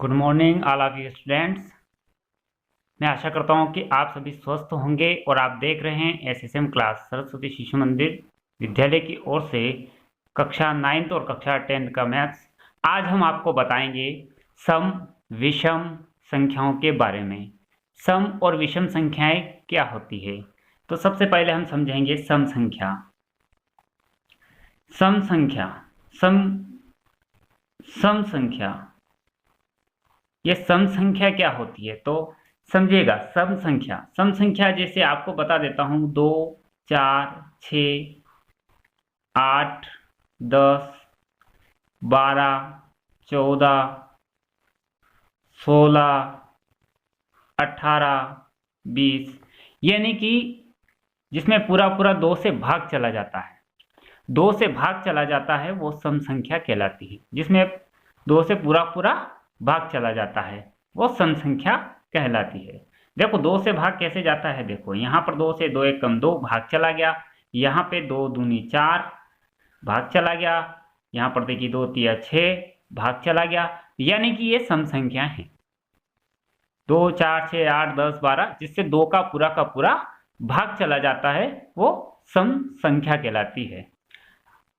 Good morning all of you students. मैं आशा करता हूं कि आप सभी स्वस्थ होंगे और आप देख रहे हैं एसएसएम क्लास सरस्वती शिशु मंदिर विद्यालय की ओर से कक्षा 9th और कक्षा 10th का मैथ्स। आज हम आपको बताएंगे सम विषम संख्याओं के बारे में। सम और विषम संख्याएं क्या होती है, तो सबसे पहले हम समझेंगे सम संख्या। सम संख्या सम सम संख्या ये सम संख्या क्या होती है, तो समझिएगा। सम संख्या जैसे आपको बता देता हूं, 2, 4, 6, 8, 10, 12, 14, 16, 18, 20, यानी कि जिसमें पूरा पूरा 2 से भाग चला जाता है। 2 से भाग चला जाता है वो सम संख्या कहलाती है। जिसमें 2 से पूरा पूरा भाग चला जाता है वो सम संख्या कहलाती है। देखो 2 से भाग कैसे जाता है, देखो यहाँ पर 2 से 2 एक कम 2 भाग चला गया, यहाँ पे 2 दूनी 4 भाग चला गया, यहाँ पर देखिए 2 तिया 6 भाग चला गया, यानी कि ये सम संख्या है। 2, 4, 6, 8, 10, 12 जिससे 2 का पूरा भाग चला जाता है वो सम संख्या कहलाती है।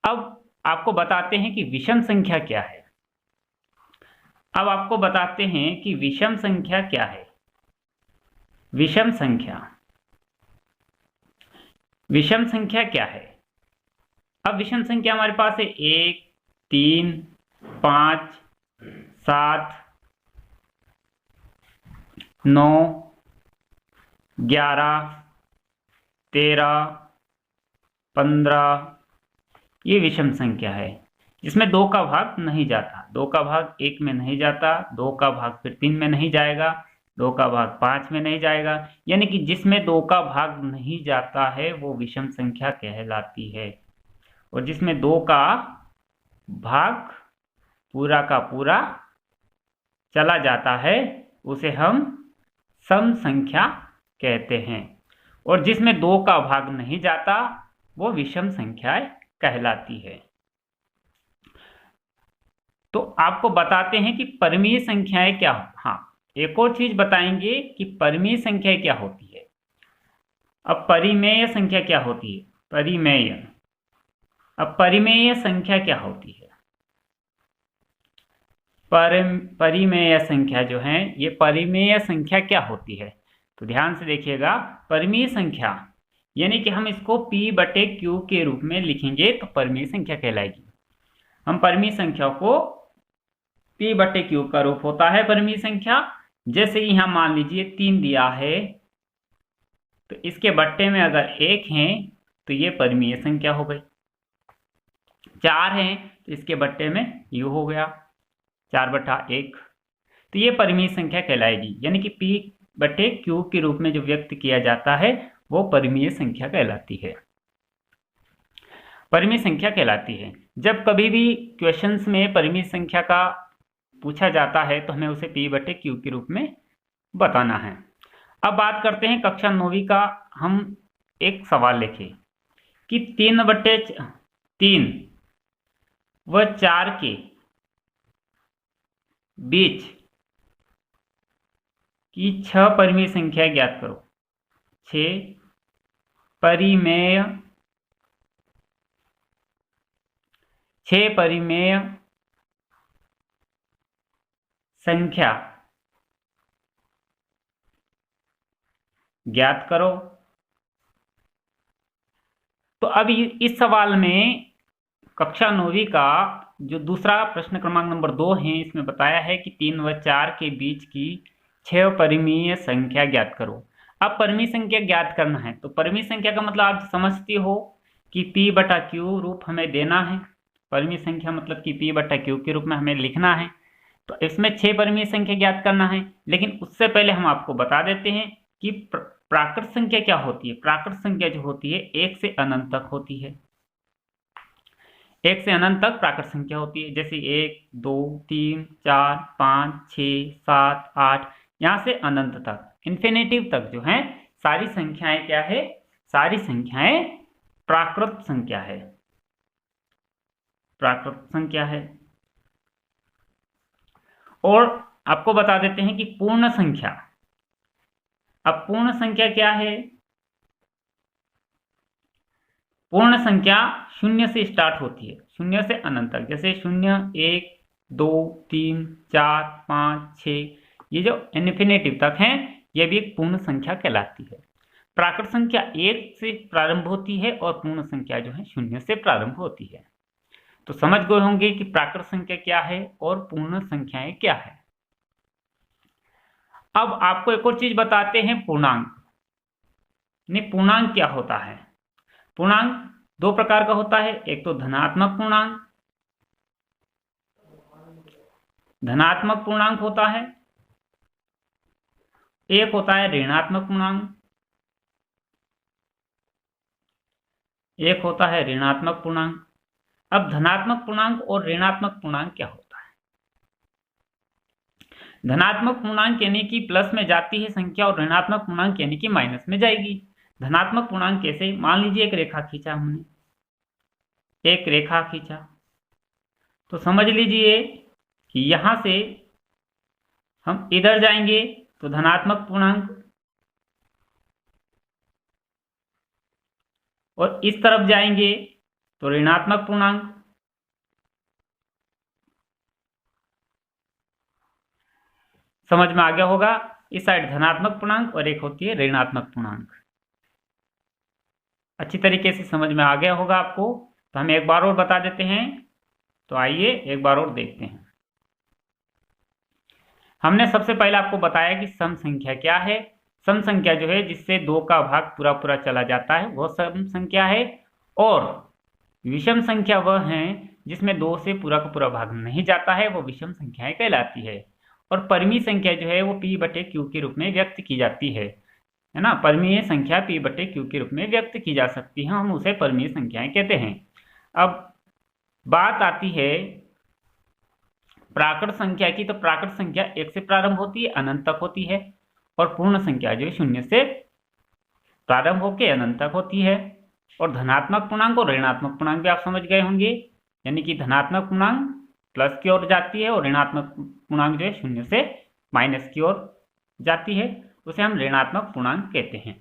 अब आपको बताते हैं कि विषम संख्या क्या है। अब आपको बताते हैं कि विषम संख्या क्या है। विषम संख्या क्या है। अब विषम संख्या हमारे पास है 1, 3, 5, 7, 9, 11, 13, 15। ये विषम संख्या है जिसमें 2 का भाग नहीं जाता। 2 का भाग 1 में नहीं जाता, 2 का भाग फिर 3 में नहीं जाएगा, 2 का भाग 5 में नहीं जाएगा, यानी कि जिसमें 2 का भाग नहीं जाता है वो विषम संख्या कहलाती है। और जिसमें 2 का भाग पूरा का पूरा चला जाता है उसे हम सम संख्या कहते हैं। और जिसमें 2 का भाग नहीं जाता वो विषम संख्या कहलाती है। तो आपको बताते हैं कि परिमेय संख्याएं क्या। हाँ, एक और चीज बताएंगे कि परिमेय संख्या क्या होती है। अब परिमेय संख्या क्या होती है, अब परिमेय संख्या क्या होती है। परिमेय संख्या जो है, ये परिमेय संख्या क्या होती है, तो ध्यान से देखिएगा। परिमेय संख्या यानी कि हम इसको P/Q के रूप में लिखेंगे तो परिमेय संख्या कहलाएगी। हम परिमेय संख्या को P/Q का रूप होता है परिमेय संख्या। जैसे कि यहां मान लीजिए 3 दिया है तो इसके बट्टे में अगर 1 है तो ये परिमेय संख्या हो गई। 4 है तो इसके बट्टे में यू हो गया 4/1, तो ये परिमेय संख्या कहलाएगी। यानी कि P/Q के रूप में जो व्यक्त किया जाता है वो परिमेय संख्या कहलाती है। परिमेय संख्या कहलाती है। जब कभी भी क्वेश्चंस में परिमेय संख्या का पूछा जाता है तो हमें उसे P/Q के रूप में बताना है। अब बात करते हैं कक्षा 9वीं का। हम एक सवाल लिखें कि 3/3 व 4 के बीच की 6 परिमेय संख्या ज्ञात करो। 6 परिमेय संख्या ज्ञात करो। तो अब इस सवाल में कक्षा 9वीं का जो दूसरा प्रश्न क्रमांक नंबर 2 है, इसमें बताया है कि 3 व 4 के बीच की 6 परिमेय संख्या ज्ञात करो। अब परिमेय संख्या ज्ञात करना है तो परिमेय संख्या का मतलब आप समझते हो कि P/Q रूप हमें देना है। परिमेय संख्या मतलब कि P/Q के रूप में हमें लिखना है। तो इसमें 6 परिमेय संख्या ज्ञात करना है, लेकिन उससे पहले हम आपको बता देते हैं कि प्राकृत संख्या क्या होती है। प्राकृत संख्या जो होती है 1 से अनंत तक होती है। 1 से अनंत तक प्राकृत संख्या होती है। जैसे 1, 2, 3, 4, 5, 6, 7, 8, यहां से अनंत तक, इन्फिनेटिव तक जो है सारी संख्याएं क्या है, सारी संख्याएं प्राकृत संख्या है। प्राकृत संख्या है। और आपको बता देते हैं कि पूर्ण संख्या, अब पूर्ण संख्या क्या है? पूर्ण संख्या शून्य से स्टार्ट होती है, शून्य से अनंत तक, जैसे 0, 1, 2, 3, 4, 5, 6, ये जो इन्फिनेटिव तक हैं, ये भी एक पूर्ण संख्या कहलाती है। प्राकृत संख्या 1 से प्रारंभ होती है और पूर्ण संख्या जो है 0 से प्रारंभ होती है। तो समझ गए होंगे कि प्राकृत संख्या क्या है और पूर्ण संख्याएं क्या है। अब आपको एक और चीज बताते हैं, पूर्णांक। पूर्णांक क्या होता है? पूर्णांक दो प्रकार का होता है, एक तो धनात्मक पूर्णांक, धनात्मक पूर्णांक होता है, एक होता है ऋणात्मक पूर्णांक, एक होता है ऋणात्मक पूर्णांक। अब धनात्मक पूर्णांक और ऋणात्मक पूर्णांक क्या होता है? धनात्मक पूर्णांक यानी कि प्लस में जाती है संख्या और ऋणात्मक पूर्णांक यानी कि माइनस में जाएगी। धनात्मक पूर्णांक कैसे? मान लीजिए एक रेखा खींचा हमने, एक रेखा खींचा, तो समझ लीजिए कि यहां से हम इधर जाएंगे तो धनात्मक पूर्णांक, और इस तरफ जाएंगे तो ऋणात्मक पूर्णांक। समझ में आ गया होगा? इस साइड धनात्मक पूर्णांक और एक होती है ऋणात्मक पूर्णांक। अच्छी तरीके से समझ में आ गया होगा आपको। तो हम एक बार और बता देते हैं, तो आइए एक बार और देखते हैं। हमने सबसे पहले आपको बताया कि सम संख्या क्या है। सम संख्या जो है जिससे 2 का भाग पूरा पूरा चला जाता है वह सम संख्या है, और विषम संख्या वह है जिसमें 2 से पूरा का पूरा भाग नहीं जाता है, वो विषम संख्याएं कहलाती है। और परिमेय संख्या जो है वो P/Q के रूप में व्यक्त की जाती है ना। परिमेय संख्या P/Q के रूप में व्यक्त की जा सकती है, हम उसे परिमेय संख्याएं कहते हैं। अब बात आती है प्राकृत संख्या की, तो प्राकृत संख्या 1 से प्रारंभ होती है, अनंत तक होती है, और पूर्ण संख्या जो है 0 से प्रारंभ होकर अनंत तक होती है। और धनात्मक पूर्णांक और ऋणात्मक पूर्णांक भी आप समझ गए होंगे, यानी कि धनात्मक पूर्णांक प्लस की ओर जाती है और ऋणात्मक पूर्णांक जो है 0 से माइनस की ओर जाती है, उसे हम ऋणात्मक पूर्णांक कहते हैं।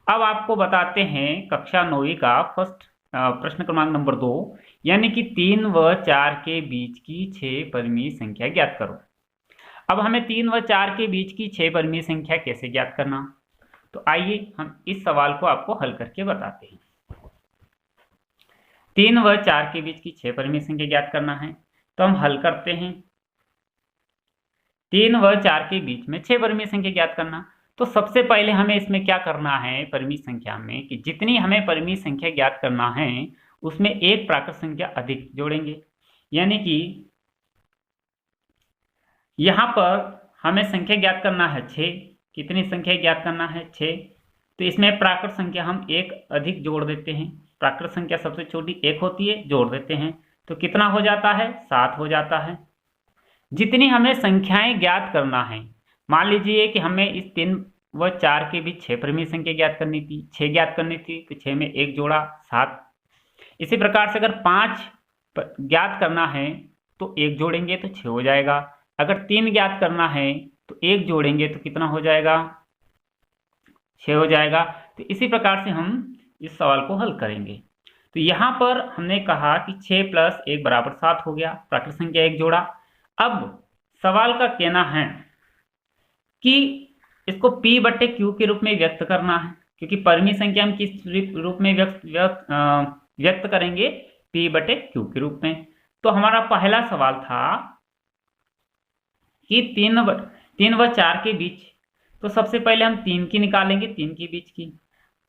अब आपको बताते हैं कक्षा 9वीं का फर्स्ट प्रश्न क्रमांक नंबर 2, यानी कि 3 व 4 के बीच की 6 परिमेय संख्या ज्ञात करो। अब हमें 3 व 4 के बीच की 6 परिमेय संख्या कैसे ज्ञात करना, तो आइए हम इस सवाल को आपको हल करके बताते हैं। 3 व 4 के बीच की 6 परिमेय संख्या ज्ञात करना है, तो हम हल करते हैं। 3 व 4 के बीच में 6 परिमेय संख्या ज्ञात करना, तो सबसे पहले हमें इसमें क्या करना है परिमेय संख्या में, कि जितनी हमें परिमेय संख्या ज्ञात करना है उसमें एक प्राकृत संख्या अधिक जोड़ेंगे। यानी कि यहां पर हमें संख्या ज्ञात करना है 6, कितनी संख्या ज्ञात करना है 6, तो इसमें प्राकृत संख्या हम एक अधिक जोड़ देते हैं। प्राकृत संख्या सबसे छोटी 1 होती है, जोड़ देते हैं, तो कितना हो जाता है 7 हो जाता है। जितनी हमें संख्याएं ज्ञात करना है, मान लीजिए कि हमें इस 3 व 4 के बीच 6 परिमेय संख्या ज्ञात करनी थी, 6 ज्ञात करनी थी, तो 6 में 1 जोड़ा 7। इसी प्रकार से अगर 5 ज्ञात करना है तो 1 जोड़ेंगे तो 6 हो जाएगा। अगर 3 ज्ञात करना है तो 1 जोड़ेंगे तो कितना हो जाएगा 6 हो जाएगा। तो इसी प्रकार से हम इस सवाल को हल करेंगे। तो यहाँ पर हमने कहा कि 6 + 1 = 7 हो गया, प्राकृत संख्या 1 जोड़ा। अब सवाल का कहना है कि इसको P/Q के रूप में व्यक्त करना है, क्योंकि परिमेय संख्या हम किस रूप में व्यक्त करेंगे, P/Q के रूप में। तो हमारा पहला सवाल था कि 3 व 4 के बीच, तो सबसे पहले हम 3 की निकालेंगे, 3 के बीच की।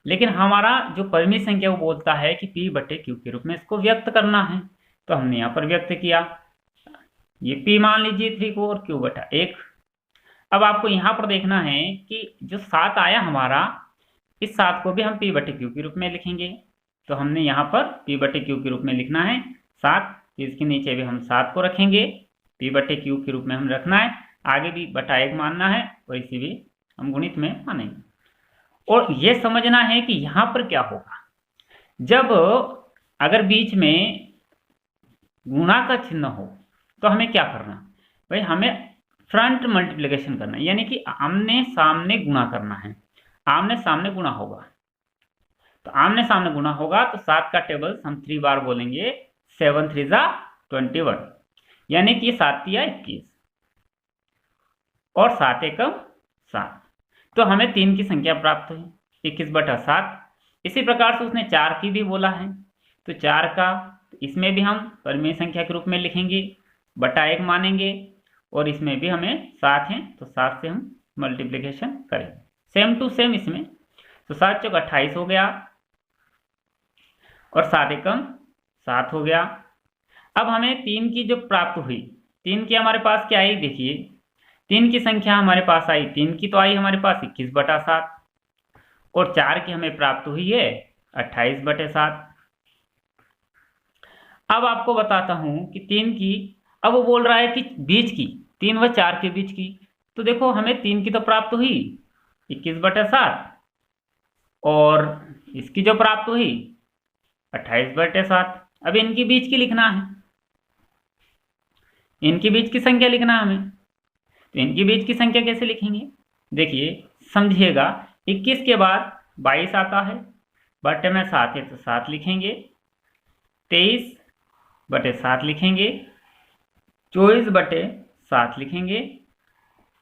लेकिन हमारा जो परिमेय संख्या वो बोलता है कि P/Q के रूप में इसको व्यक्त करना है, तो हमने यहाँ पर व्यक्त किया। ये P मान लीजिए 3 को और Q/1। अब आपको यहाँ पर देखना है कि जो 7 आया हमारा, इस 7 को भी हम P/Q के रूप में लिखेंगे। तो हमने यहाँ पर P/Q के रूप में लिखना है 7, इसके नीचे भी हम 7 को रखेंगे, P/Q के रूप में हम रखना है, आगे भी बटा 1 मानना है और इसे भी हम गुणित में मानेंगे। और ये समझना है कि यहाँ पर क्या होगा, जब अगर बीच में गुणा का चिन्ह हो तो हमें क्या करना, भाई हमें फ्रंट मल्टीप्लिकेशन करना है, यानी कि आमने सामने गुणा करना है। आमने सामने गुणा होगा, तो आमने सामने गुणा होगा तो 7 का टेबल हम 3 बार बोलेंगे। 7 3 जा 21, यानी कि 7 या 21 और 7 एकम 7। तो हमें 3 की संख्या प्राप्त हुई 21/7। इसी प्रकार से उसने 4 की भी बोला है, तो 4 का इसमें भी हम परिमेय संख्या के रूप में लिखेंगे, बटा 1 मानेंगे, और इसमें भी हमें 7 है तो 7 से हम मल्टीप्लिकेशन करेंगे। सेम टू सेम इसमें, तो 7 चौक 28 हो गया और 7 एकम 7 हो गया। अब हमें 3 की जो प्राप्त हुई, 3 की हमारे पास क्या आई, देखिए 3 की संख्या हमारे पास आई, 3 की तो आई हमारे पास 21/7 और 4 की हमें प्राप्त हुई है 28/7। अब आपको बताता हूं कि 3 की, अब वो बोल रहा है कि बीच की 3 व 4 के बीच की, तो देखो हमें 3 की तो प्राप्त हुई 21/7 और इसकी जो प्राप्त हुई 28/7। अब इनकी बीच की लिखना है, इनकी बीच की संख्या लिखना है हमें, तो इनकी बीच की संख्या कैसे लिखेंगे, देखिए समझिएगा। 21 के बाद 22 आता है, बटे में 7 है तो 7 लिखेंगे, 23/7 लिखेंगे, 24/7 लिखेंगे,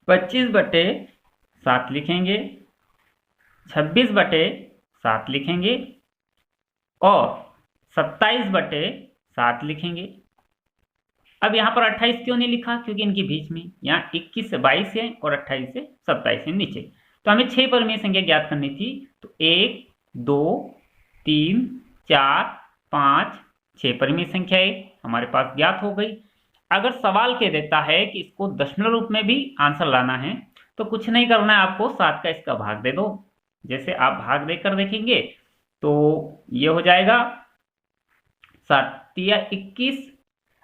25/7 लिखेंगे, 26/7 लिखेंगे और 27/7 लिखेंगे। अब यहाँ पर 28 क्यों नहीं लिखा, क्योंकि इनके बीच में यहाँ 21 से 22 है और 28 से 27 है नीचे। तो हमें 6 परिमेय संख्या ज्ञात करनी थी, तो 1 2 3 4 5 6 परिमेय संख्याएं हमारे पास ज्ञात हो गई। अगर सवाल कह देता है कि इसको दशमलव रूप में भी आंसर लाना है, तो कुछ नहीं करना है आपको, 7 का इसका भाग दे दो। जैसे आप भाग देकर देखेंगे तो ये हो जाएगा 7 या 21।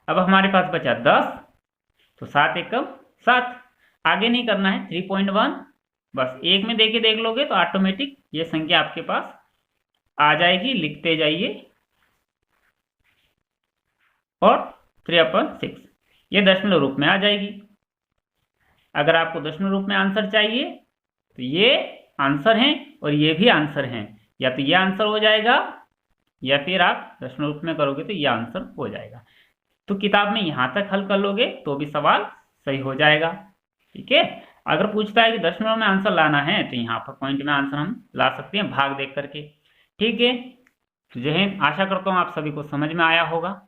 अब हमारे पास बचा 10, तो 7 एकम 7। आगे नहीं करना है, 3.1 बस एक में देके देख लोगे तो ऑटोमेटिक ये संख्या आपके पास आ जाएगी, लिखते जाइए। और 3/6 ये दशमलव रूप में आ जाएगी। अगर आपको दशमलव रूप में आंसर चाहिए तो ये आंसर हैं और ये भी आंसर हैं, या तो ये आंसर हो जाएगा या फिर आप दशमलव रूप में करोगे तो ये आंसर हो जाएगा। तो किताब में यहाँ तक हल कर लोगे तो भी सवाल सही हो जाएगा, ठीक है। अगर पूछता है कि दशमलव में आंसर लाना है तो यहाँ पर पॉइंट में आंसर हम ला सकते हैं भाग देख करके, ठीक है। तो जय हिंद, आशा करता हूँ आप सभी को समझ में आया होगा।